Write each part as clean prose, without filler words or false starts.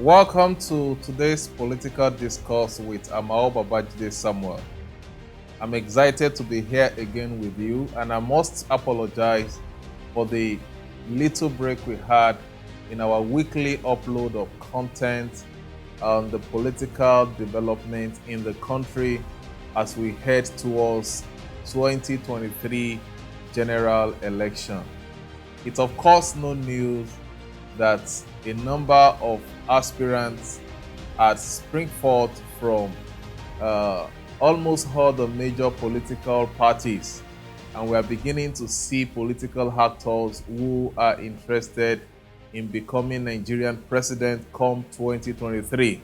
Welcome to today's political discourse with Amao Babajide Samuel. I'm excited to be here again with you, and I must apologize for the little break we had in our weekly upload of content on the political development in the country as we head towards 2023 general election. It's of course no news that a number of aspirants had spring forth from almost all the major political parties, and we are beginning to see political actors who are interested in becoming Nigerian president come 2023.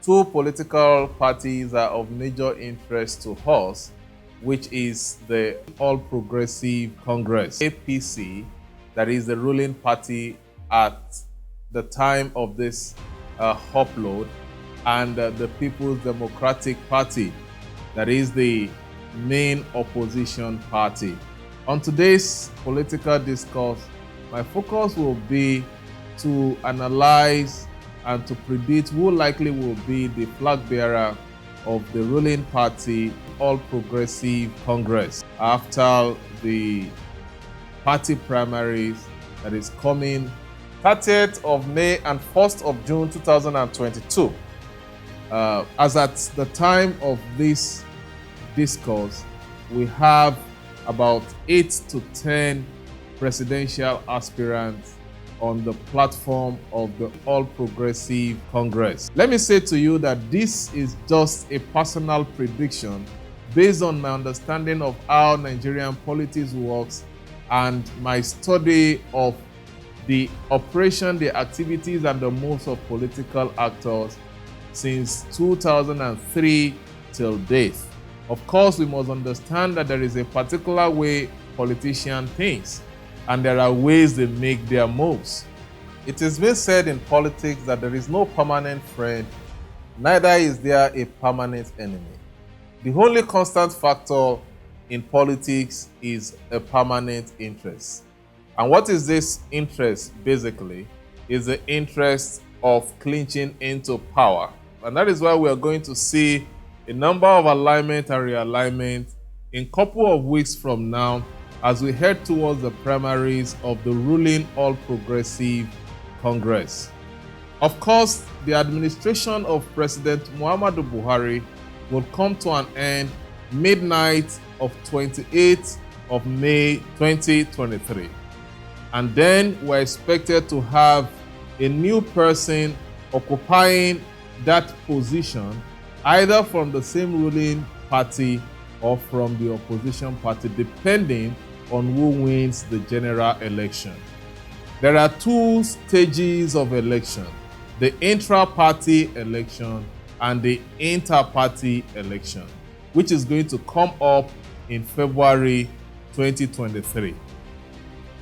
Two political parties are of major interest to us, which is the All Progressive Congress, APC, that is the ruling party at the time of this upload, and the People's Democratic Party, that is the main opposition party. On today's political discourse, my focus will be to analyze and to predict who likely will be the flag bearer of the ruling party, All Progressive Congress, after the party primaries that is coming 30th of May and 1st of June 2022. As at the time of this discourse, we have about 8 to 10 presidential aspirants on the platform of the All Progressive Congress. Let me say to you that this is just a personal prediction based on my understanding of how Nigerian politics works and my study of the operation, the activities, and the moves of political actors since 2003 till date. Of course, we must understand that there is a particular way politicians think, and there are ways they make their moves. It has been said in politics that there is no permanent friend, neither is there a permanent enemy. The only constant factor in politics is a permanent interest. And what is this interest basically? Is the interest of clinching into power. And that is why we are going to see a number of alignment and realignment in a couple of weeks from now as we head towards the primaries of the ruling All Progressive Congress. Of course, the administration of President Muhammadu Buhari will come to an end midnight of 28th of May 2023. And then we're expected to have a new person occupying that position, either from the same ruling party or from the opposition party, depending on who wins the general election. There are two stages of election: the intra-party election and the inter-party election, which is going to come up in February 2023.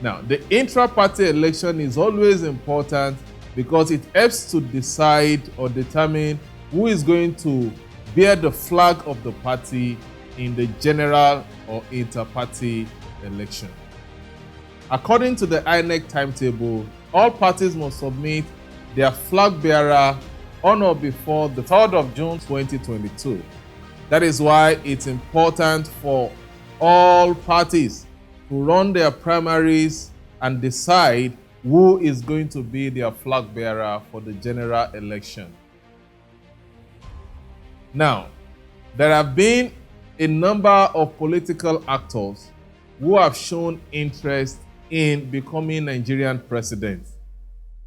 Now, the intra-party election is always important because it helps to decide or determine who is going to bear the flag of the party in the general or inter-party election. According to the INEC timetable, all parties must submit their flag bearer on or before the 3rd of June 2022. That is why it's important for all parties to run their primaries and decide who is going to be their flag bearer for the general election. Now, there have been a number of political actors who have shown interest in becoming Nigerian president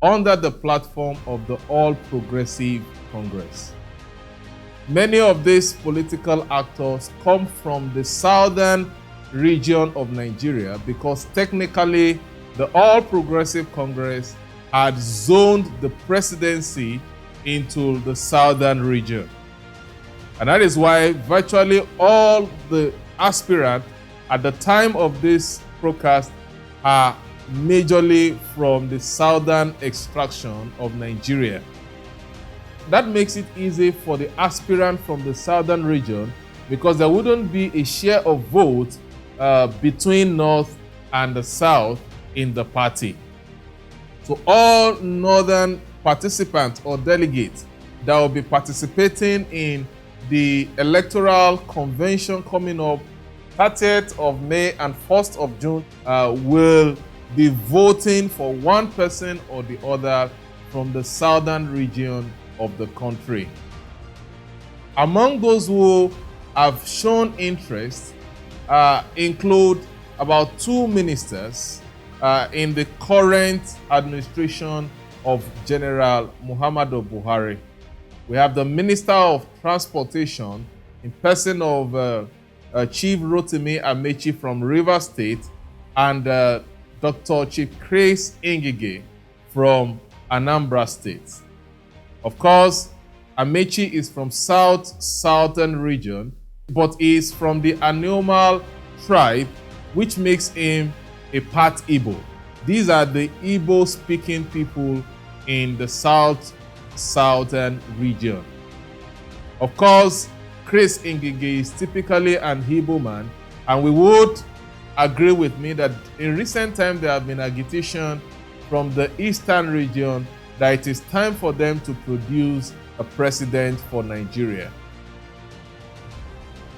under the platform of the All Progressive Congress. Many of these political actors come from the southern region of Nigeria because technically the All Progressive Congress had zoned the presidency into the southern region. And that is why virtually all the aspirants at the time of this broadcast are majorly from the southern extraction of Nigeria. That makes it easy for the aspirant from the southern region because there wouldn't be a share of vote between north and the south in the party. So all northern participants or delegates that will be participating in the electoral convention coming up 30th of May and 1st of June will be voting for one person or the other from the southern region of the country. Among those who have shown interest include about 2 ministers in the current administration of General Muhammadu Buhari. We have the Minister of Transportation in person of Chief Rotimi Amechi from Rivers State and Dr. Chief Chris Ngige from Anambra State. Of course, Amechi is from southern region, but is from the Anomal tribe, which makes him a part Igbo. These are the Igbo-speaking people in the southern region. Of course, Chris Ngige is typically an Igbo man, and we would agree with me that in recent times there have been agitation from the eastern region that it is time for them to produce a president for Nigeria.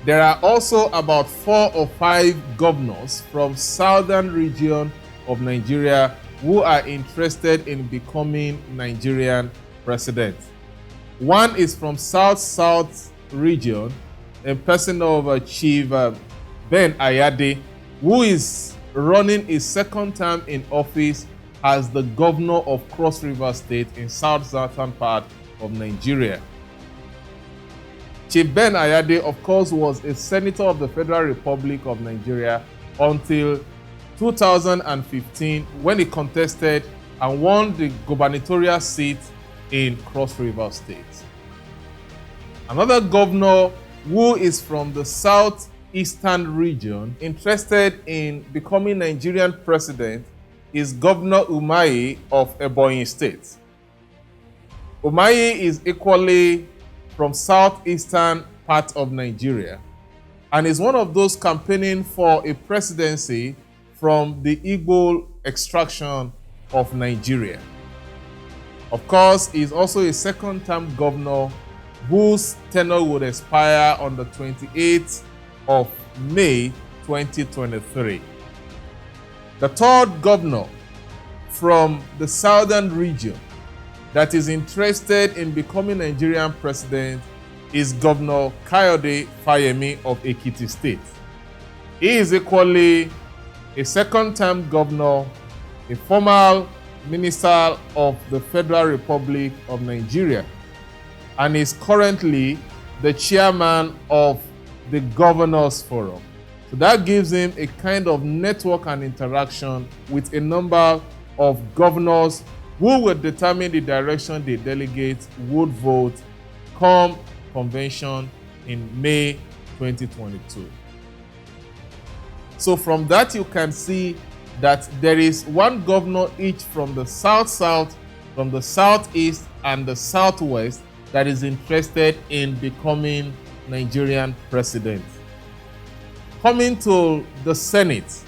There are also about 4 or 5 governors from southern region of Nigeria who are interested in becoming Nigerian president. One is from south region, in person of Chief Ben Ayade, who is running his second term in office as the governor of Cross River State in southern part of Nigeria. Chief Ben Ayade, of course, was a senator of the Federal Republic of Nigeria until 2015 when he contested and won the gubernatorial seat in Cross River State. Another governor who is from the southeastern region interested in becoming Nigerian president is Governor Umahi of Ebonyi State. Umahi is equally from southeastern part of Nigeria and is one of those campaigning for a presidency from the Igbo extraction of Nigeria. Of course, he is also a second-term governor whose tenure would expire on the 28th of May 2023. The third governor from the southern region that is interested in becoming Nigerian president is Governor Kayode Fayemi of Ekiti State. He is equally a second-term governor, a former minister of the Federal Republic of Nigeria, and is currently the chairman of the Governors Forum. So that gives him a kind of network and interaction with a number of governors who will determine the direction the delegates would vote come convention in May 2022. So from that you can see that there is one governor each from the south, from the southeast and the southwest that is interested in becoming Nigerian president. Coming to the Senate,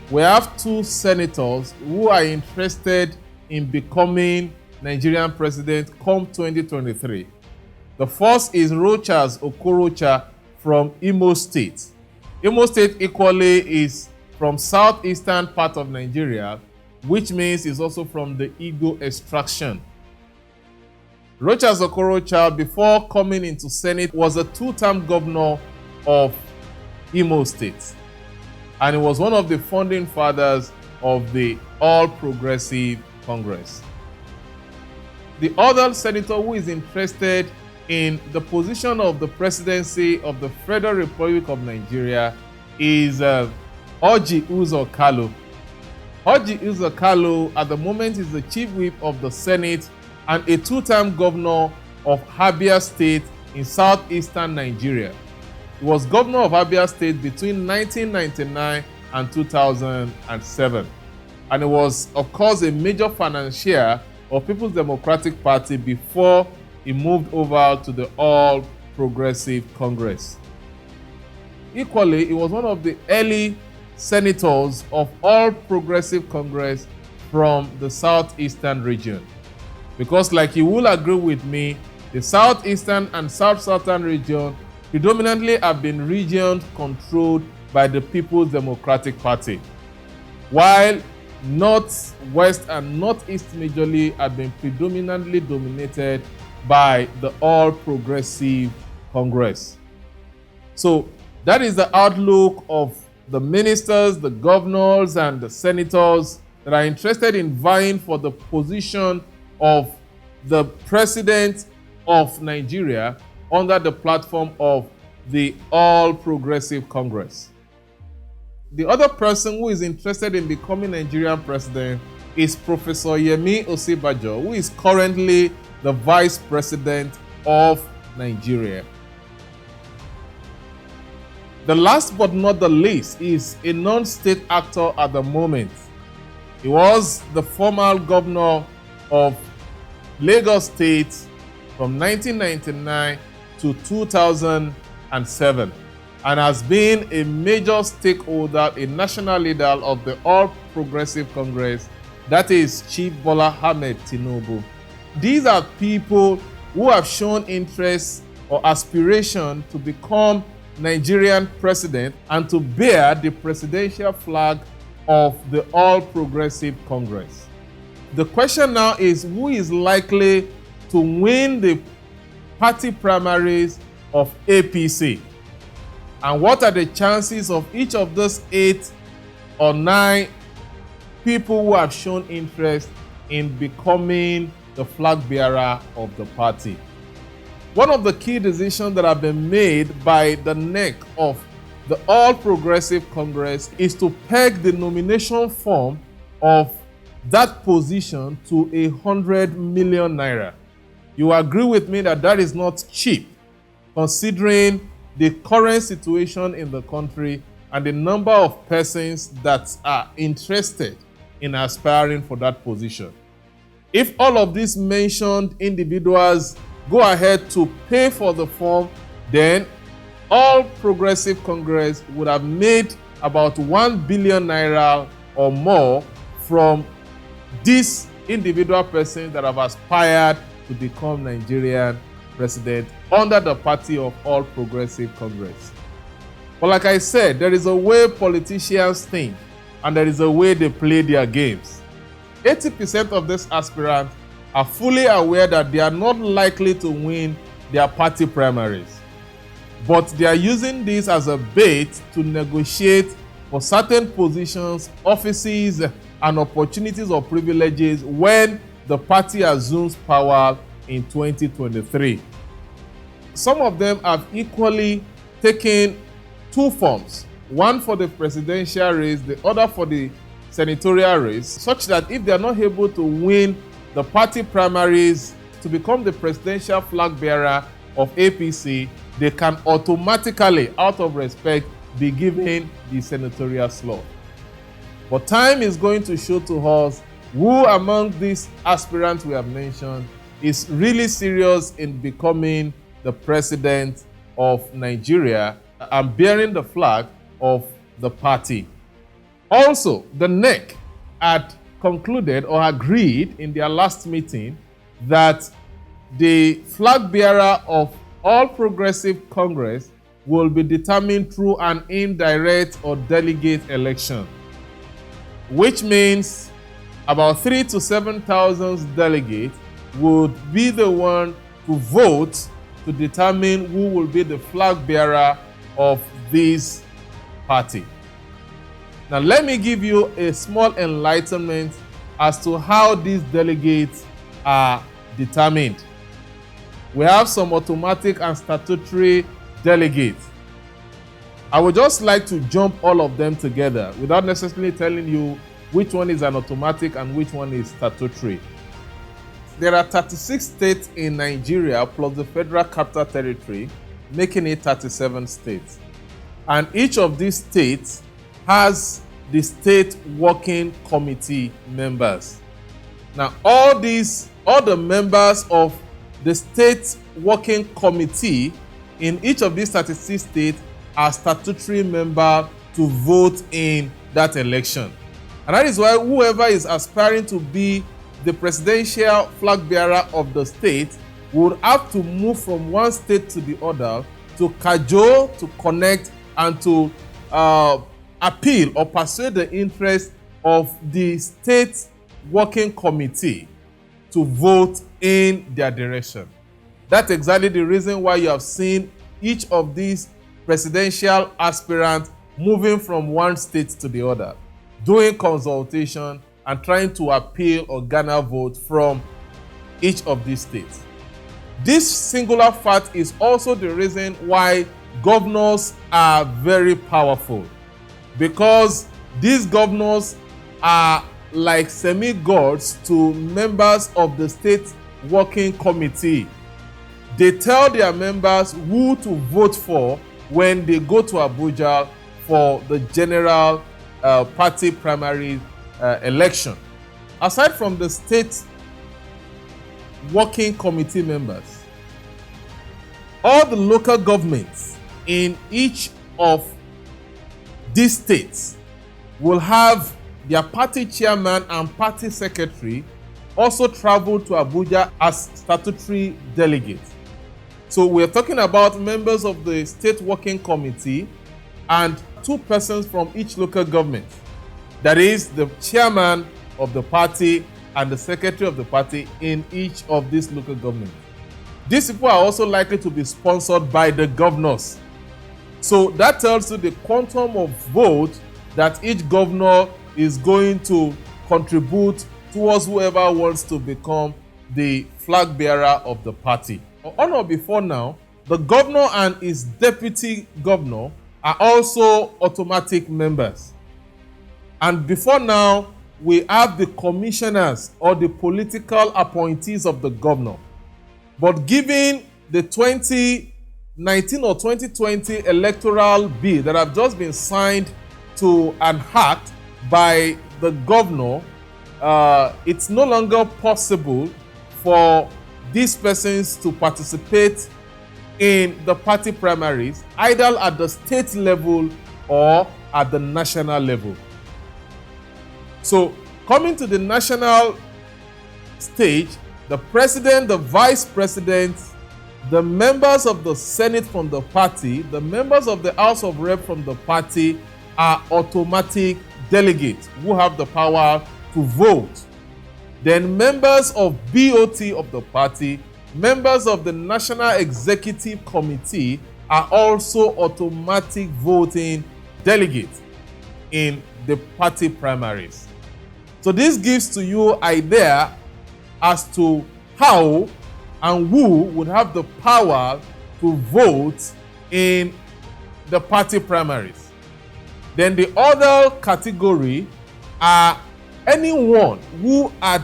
we have 2 senators who are interested in becoming Nigerian president come 2023. The first is Rochas Okorocha from Imo State. Imo State equally is from southeastern part of Nigeria, which means it's also from the Igbo extraction. Rochas Okorocha, before coming into Senate, was a 2-term governor of Imo State, and he was one of the founding fathers of the All Progressive Congress. The other senator who is interested in the position of the presidency of the Federal Republic of Nigeria is Orji Uzor Kalu. Orji Uzor Kalu at the moment is the chief whip of the Senate and a 2-term governor of Abia State in southeastern Nigeria. He was governor of Abia State between 1999 and 2007. And he was, of course, a major financier of People's Democratic Party before he moved over to the All Progressive Congress. Equally, he was one of the early senators of All Progressive Congress from the southeastern region. Because like you will agree with me, the southeastern and south-southern region predominantly have been regions controlled by the People's Democratic Party, while north, west, and northeast majorly have been predominantly dominated by the All Progressive Congress. So that is the outlook of the ministers, the governors, and the senators that are interested in vying for the position of the president of Nigeria under the platform of the All Progressive Congress. The other person who is interested in becoming Nigerian president is Professor Yemi Osinbajo, who is currently the vice president of Nigeria. The last but not the least is a non-state actor at the moment. He was the former governor of Lagos State from 1999 to 2007 and has been a major stakeholder, a national leader of the All Progressive Congress, that is Chief Bola Ahmed Tinubu. These are people who have shown interest or aspiration to become Nigerian president and to bear the presidential flag of the All Progressive Congress. The question now is, who is likely to win the party primaries of APC? And what are the chances of each of those 8 or 9 people who have shown interest in becoming the flag bearer of the party? One of the key decisions that have been made by the neck of the All Progressive Congress is to peg the nomination form of that position to 100 million naira. You agree with me that that is not cheap, considering the current situation in the country and the number of persons that are interested in aspiring for that position. If all of these mentioned individuals go ahead to pay for the form, then All Progressive Congress would have made about 1 billion naira or more from these individual persons that have aspired to become Nigerian president under the party of All Progressive Congress. But like I said, there is a way politicians think and there is a way they play their games. 80% of these aspirants are fully aware that they are not likely to win their party primaries, but they are using this as a bait to negotiate for certain positions, offices, and opportunities or privileges when the party assumes power in 2023. Some of them have equally taken 2 forms, one for the presidential race, the other for the senatorial race, such that if they are not able to win the party primaries to become the presidential flag bearer of APC, they can automatically, out of respect, be given the senatorial slot. But time is going to show to us who among these aspirants we have mentioned is really serious in becoming the president of Nigeria and bearing the flag of the party. Also, the NEC had concluded or agreed in their last meeting that the flag bearer of All Progressive Congress will be determined through an indirect or delegate election, which means about 3,000 to 7,000 delegates would be the one to vote to determine who will be the flag bearer of this party. Now, let me give you a small enlightenment as to how these delegates are determined. We have some automatic and statutory delegates. I would just like to jump all of them together without necessarily telling you which one is an automatic and which one is statutory. There are 36 states in Nigeria plus the Federal Capital Territory, making it 37 states. And each of these states has the state working committee members. Now, all the members of the state working committee in each of these 36 states are statutory members to vote in that election. And that is why whoever is aspiring to be the presidential flag bearer of the state would have to move from one state to the other to cajole, to connect, and to appeal or persuade the interest of the state working committee to vote in their direction. That's exactly the reason why you have seen each of these presidential aspirants moving from one state to the other, doing consultation and trying to appeal or garner vote from each of these states. This singular fact is also the reason why governors are very powerful, because these governors are like semi-gods to members of the state working committee. They tell their members who to vote for when they go to Abuja for the general party primary election. Aside from the state working committee members, all the local governments in each of these states will have their party chairman and party secretary also travel to Abuja as statutory delegates. So we're talking about members of the state working committee and 2 persons from each local government. That is the chairman of the party and the secretary of the party in each of these local governments. These people are also likely to be sponsored by the governors. So that tells you the quantum of vote that each governor is going to contribute towards whoever wants to become the flag bearer of the party. On or before now, the governor and his deputy governor are also automatic members. And before now, we have the commissioners or the political appointees of the governor. But given the 2019 or 2020 electoral bill that have just been signed to an act by the governor, it's no longer possible for these persons to participate in the party primaries, either at the state level or at the national level. So, coming to the national stage, the president, the vice president, the members of the Senate from the party, the members of the House of Rep from the party are automatic delegates who have the power to vote. Then members of BOT of the party, members of the National Executive Committee are also automatic voting delegates in the party primaries. So this gives to you an idea as to how and who would have the power to vote in the party primaries. Then the other category are anyone who had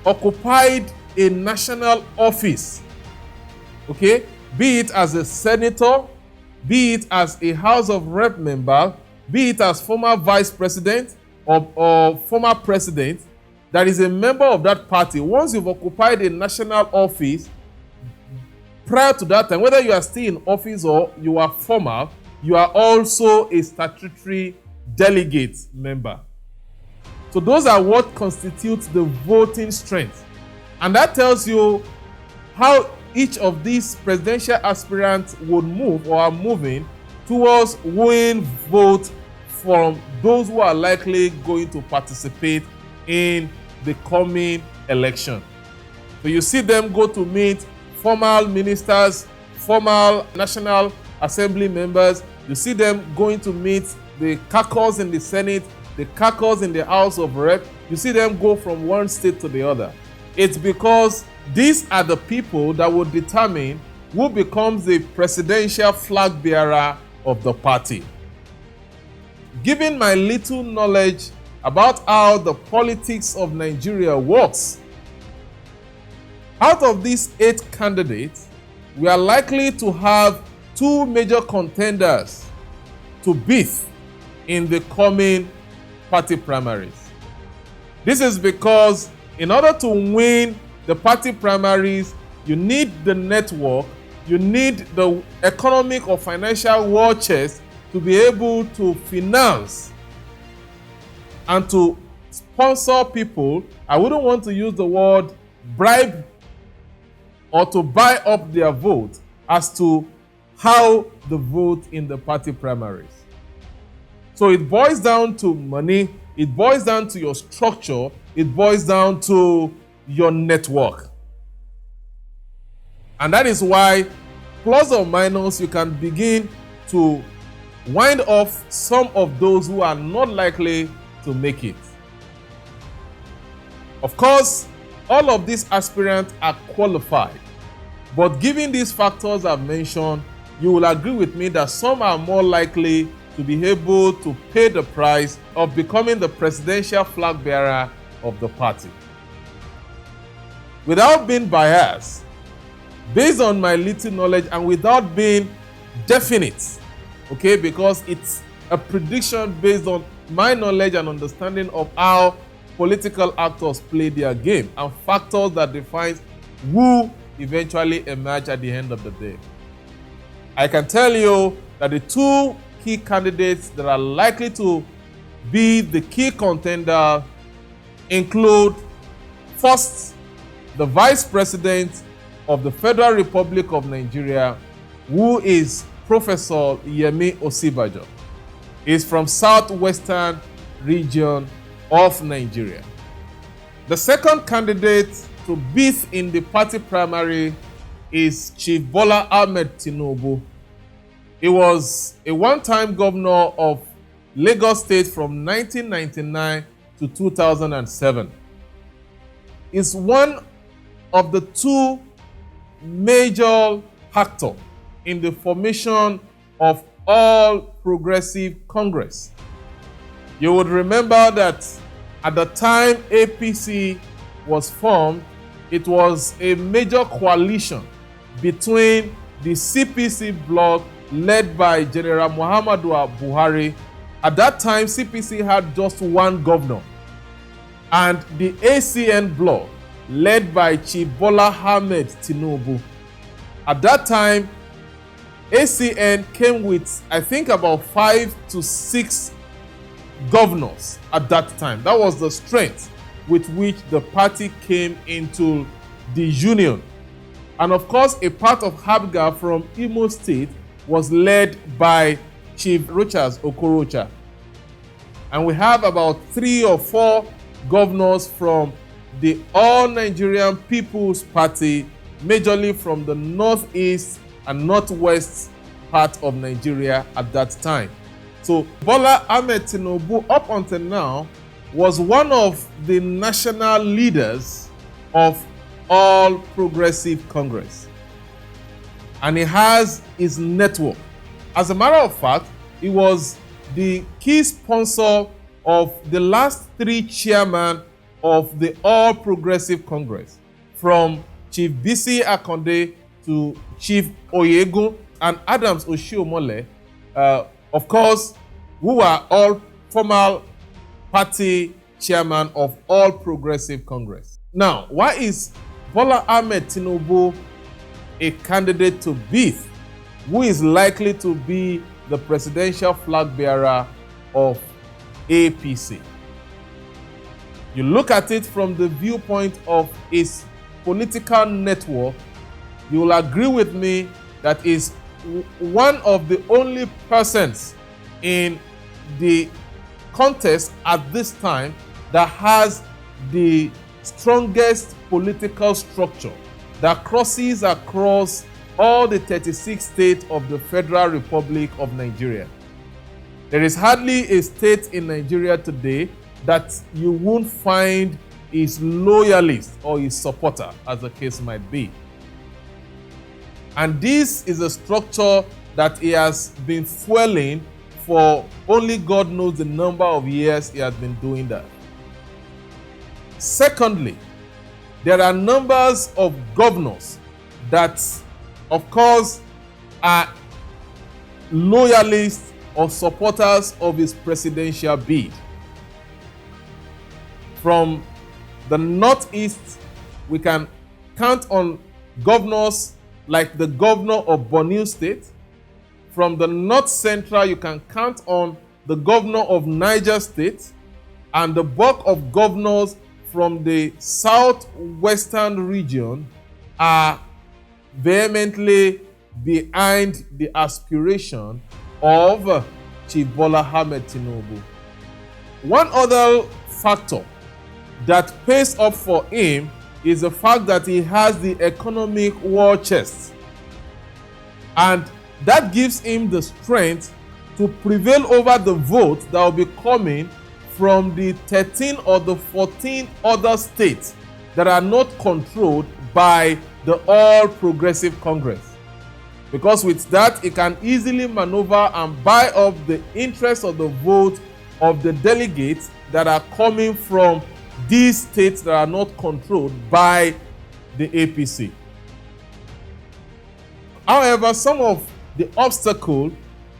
occupied a national office, okay, be it as a senator, be it as a House of Rep member, be it as former vice president or former president, that is a member of that party. Once you've occupied a national office, prior to that time, whether you are still in office or you are former, you are also a statutory delegate member. So those are what constitutes the voting strength. And that tells you how each of these presidential aspirants would move or are moving towards winning vote from those who are likely going to participate in the coming election. So you see them go to meet former ministers, former National Assembly members. You see them going to meet the caucus in the Senate, the caucus in the House of Rep. You see them go from one state to the other. It's because these are the people that will determine who becomes the presidential flag bearer of the party. Given my little knowledge about how the politics of Nigeria works, out of these 8 candidates, we are likely to have 2 major contenders to beat in the coming party primaries. This is because in order to win the party primaries, you need the network, you need the economic or financial war chest to be able to finance and to sponsor people. I wouldn't want to use the word bribe or to buy up their vote as to how the vote in the party primaries. So it boils down to money, it boils down to your structure, it boils down to your network. And that is why, plus or minus, you can begin to wind off some of those who are not likely to make it. Of course, all of these aspirants are qualified, but given these factors I've mentioned, you will agree with me that some are more likely to be able to pay the price of becoming the presidential flag bearer of the party. Without being biased, based on my little knowledge and without being definite, okay, because it's a prediction based on my knowledge and understanding of how political actors play their game and factors that define who eventually emerge at the end of the day. I can tell you that the two key candidates that are likely to be the key contender include, first, the Vice President of the Federal Republic of Nigeria, who is Professor Yemi Osibajo. He's from Southwestern region of Nigeria. The second candidate to beat in the party primary is Chief Bola Ahmed Tinubu. He was a one-time governor of Lagos State from 1999 to 2007. He's one of the two major actors in the formation of All Progressive Congress. You would remember that at the time APC was formed, it was a major coalition between the CPC bloc led by General Muhammadu Buhari. At that time, CPC had just one governor, and the ACN bloc led by Chief Bola Ahmed Tinubu. At that time, ACN came with, I think, about 5 to 6 governors at that time. That was the strength with which the party came into the union. And of course, a part of Habga from Imo State was led by Chief Rochas Okorocha. And we have about 3 or 4 governors from the All Nigerian People's Party, majorly from the northeast and northwest part of Nigeria at that time. So Bola Ahmed Tinubu, up until now, was one of the national leaders of All Progressive Congress. And he has his network. As a matter of fact, he was the key sponsor of the last 3 chairmen of the All Progressive Congress, from Chief Bisi Akonde to Chief Oyegun and Adams Oshiomhole, of course, who are all formal party chairman of All Progressive Congress. Now, why is Bola Ahmed Tinubu a candidate to beat, who is likely to be the presidential flag bearer of APC? You look at it from the viewpoint of his political network, you will agree with me that is one of the only persons in the contest at this time that has the strongest political structure that crosses across all the 36 states of the Federal Republic of Nigeria. There is hardly a state in Nigeria today that you won't find his loyalist or his supporter, as the case might be. And this is a structure that he has been fueling for only God knows the number of years he has been doing that. Secondly, there are numbers of governors that, of course, are loyalists or supporters of his presidential bid. From the northeast, we can count on governors like the governor of Borno State. From the north central, you can count on the governor of Niger State. and the bulk of governors from the southwestern region are vehemently behind the aspiration of Chief Bola Ahmed Tinubu. One other factor that pays up for him is the fact that he has the economic war chest, and that gives him the strength to prevail over the vote that will be coming from the 13 or the 14 other states that are not controlled by the All Progressive Congress. Because with that, he can easily maneuver and buy up the interest of the vote of the delegates that are coming from these states that are not controlled by the APC. However, some of the obstacle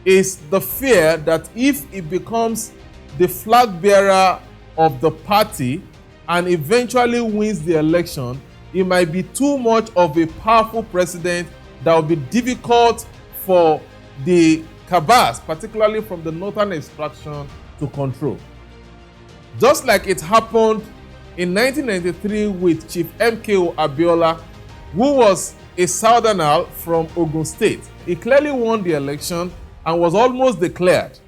is the fear that if he becomes the flag bearer of the party and eventually wins the election, he might be too much of a powerful president that will be difficult for the cabals, particularly from the northern extraction, to control. Just like it happened in 1993 with Chief MKO Abiola, who was a southerner from Ogun State. He clearly won the election and was almost declared.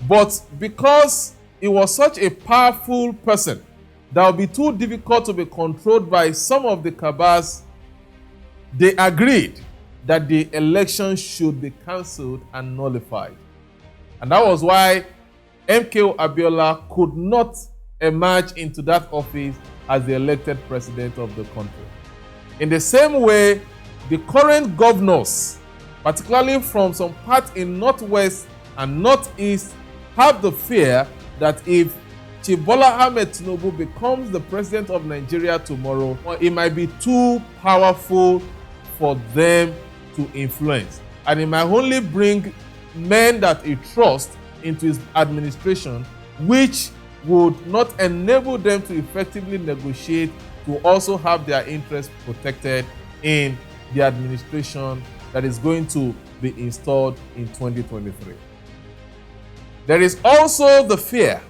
But because he was such a powerful person that would be too difficult to be controlled by some of the cabals, they agreed that the election should be cancelled and nullified. And that was why MKO Abiola could not emerge into that office as the elected president of the country. In the same way, the current governors, particularly from some parts in Northwest and Northeast, have the fear that if Chief Bola Ahmed Tinubu becomes the president of Nigeria tomorrow, it might be too powerful for them to influence. And it might only bring men that he trusts into his administration, which would not enable them to effectively negotiate to also have their interests protected in the administration that is going to be installed in 2023. There is also the fear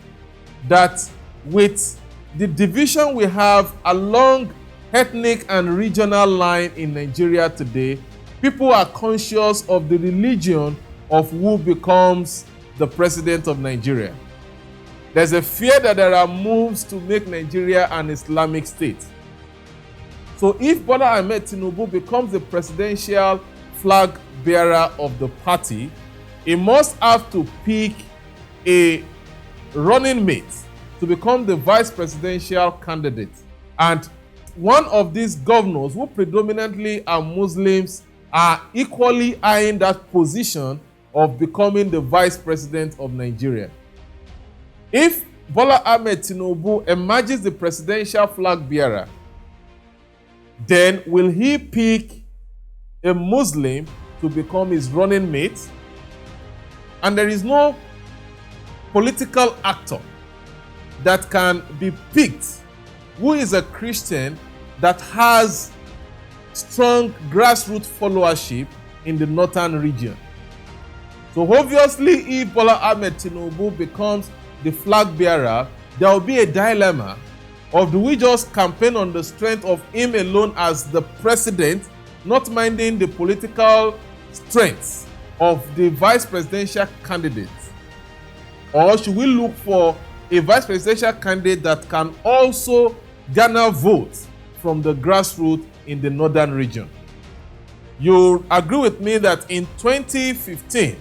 that with the division we have along ethnic and regional line in Nigeria today, people are conscious of the religion of who becomes the president of Nigeria. There's a fear that there are moves to make Nigeria an Islamic state. So if Bola Ahmed Tinubu becomes the presidential flag bearer of the party, he must have to pick a running mate to become the vice presidential candidate. And one of these governors, who predominantly are Muslims, are equally eyeing that position of becoming the vice president of Nigeria. If Bola Ahmed Tinubu emerges the presidential flag bearer, then will he pick a Muslim to become his running mate? And there is no political actor that can be picked who is a Christian that has strong grassroots followership in the northern region. So obviously, if Bola Ahmed Tinubu becomes the flag bearer, there will be a dilemma of, do we just campaign on the strength of him alone as the president, not minding the political strengths of the vice presidential candidate? Or should we look for a vice presidential candidate that can also garner votes from the grassroots in the northern region? You agree with me that in 2015,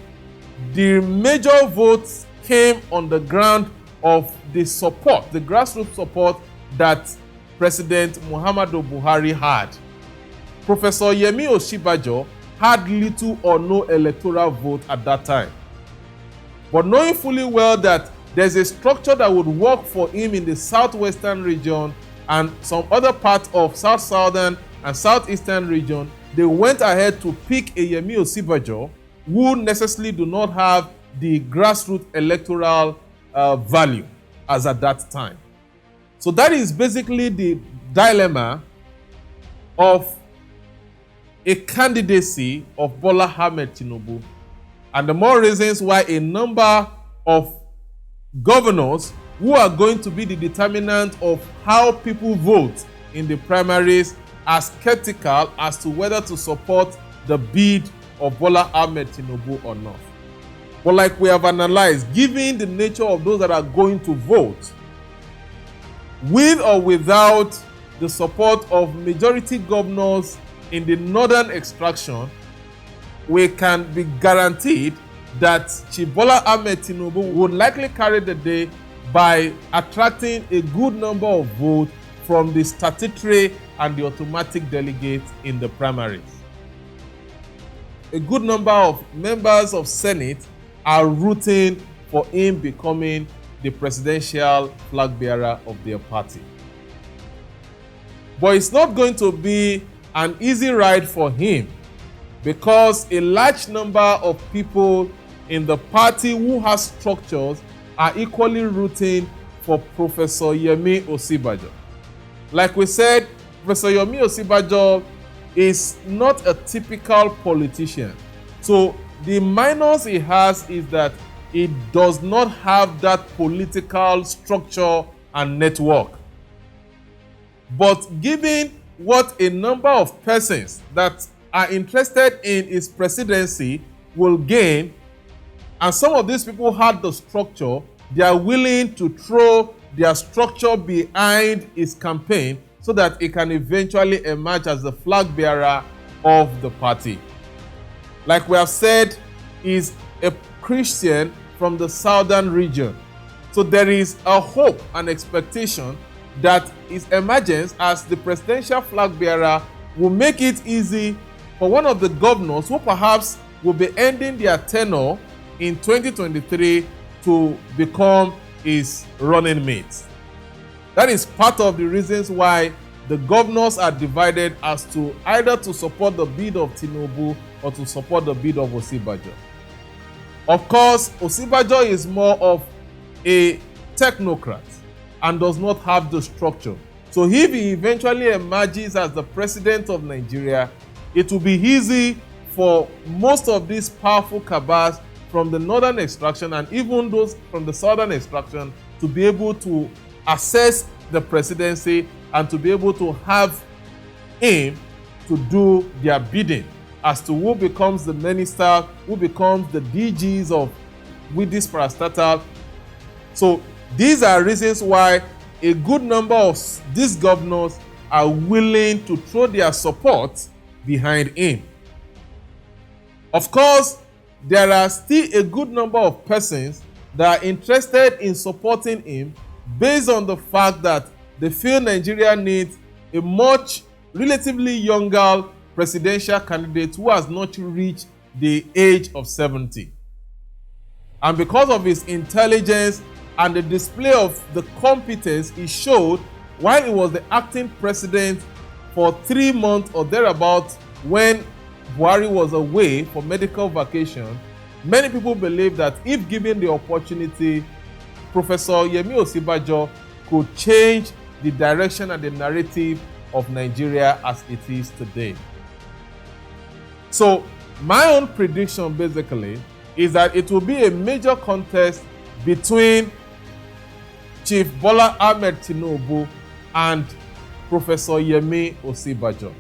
the major votes came on the ground of the support, the grassroots support that President Muhammadu Buhari had. Professor Yemi Osinbajo had little or no electoral vote at that time. But knowing fully well that there's a structure that would work for him in the southwestern region and some other parts of southern and southeastern region, they went ahead to pick a Yemi Osinbajo who necessarily do not have the grassroots electoral value as at that time. So that is basically the dilemma of a candidacy of Bola Ahmed Tinubu, and the more reasons why a number of governors who are going to be the determinant of how people vote in the primaries are skeptical as to whether to support the bid of Bola Ahmed Tinubu or not. But like we have analyzed, given the nature of those that are going to vote, with or without the support of majority governors in the northern extraction, we can be guaranteed that Chief Bola Ahmed Tinubu would likely carry the day by attracting a good number of votes from the statutory and the automatic delegates in the primaries. A good number of members of Senate are rooting for him becoming the presidential flag bearer of their party. But it's not going to be an easy ride for him, because a large number of people in the party who has structures are equally rooting for Professor Yemi Osinbajo. Like we said, Professor Yemi Osinbajo is not a typical politician. So the minus he has is that he does not have that political structure and network. But given what a number of persons that are interested in his presidency will gain, and some of these people had the structure, they are willing to throw their structure behind his campaign so that it can eventually emerge as the flag bearer of the party. Like we have said, he's a Christian from the southern region. So there is a hope and expectation that his emergence as the presidential flag bearer will make it easy for one of the governors who perhaps will be ending their tenure in 2023 to become his running mate. That is part of the reasons why the governors are divided as to either to support the bid of Tinubu or to support the bid of Osinbajo. Of course, Osinbajo is more of a technocrat and does not have the structure. So if he eventually emerges as the president of Nigeria, it will be easy for most of these powerful cabals from the northern extraction and even those from the southern extraction to be able to assess the presidency and to be able to have him to do their bidding as to who becomes the minister, who becomes the DGs of with this parastatal. So these are reasons why a good number of these governors are willing to throw their support behind him. Of course, there are still a good number of persons that are interested in supporting him based on the fact that they feel Nigeria needs a much relatively younger presidential candidate who has not reached the age of 70. And because of his intelligence and the display of the competence he showed while he was the acting president for 3 months or thereabouts when Buhari was away for medical vacation, many people believe that if given the opportunity, Professor Yemi Osinbajo could change the direction and the narrative of Nigeria as it is today. So my own prediction basically is that it will be a major contest between Chief Bola Ahmed Tinubu and Professor Yemi Osinbajo.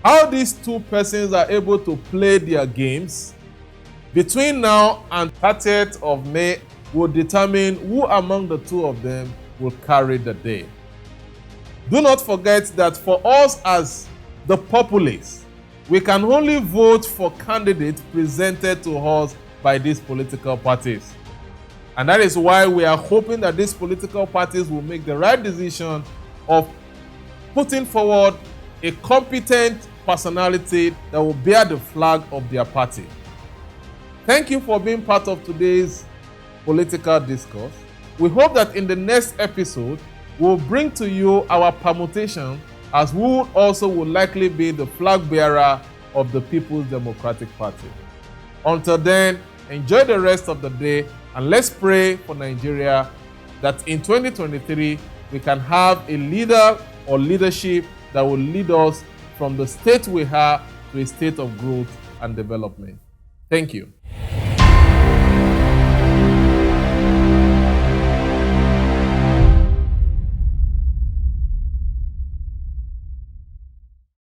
How these two persons are able to play their games between now and 30th of May will determine who among the two of them will carry the day. Do not forget that for us as the populace, we can only vote for candidates presented to us by these political parties. And that is why we are hoping that these political parties will make the right decision of putting forward a competent personality that will bear the flag of their party. Thank you for being part of today's political discourse. We hope that in the next episode, we'll bring to you our permutation as who also will likely be the flag bearer of the People's Democratic Party. Until then, enjoy the rest of the day and let's pray for Nigeria that in 2023, we can have a leader or leadership that will lead us from the state we are to a state of growth and development. Thank you.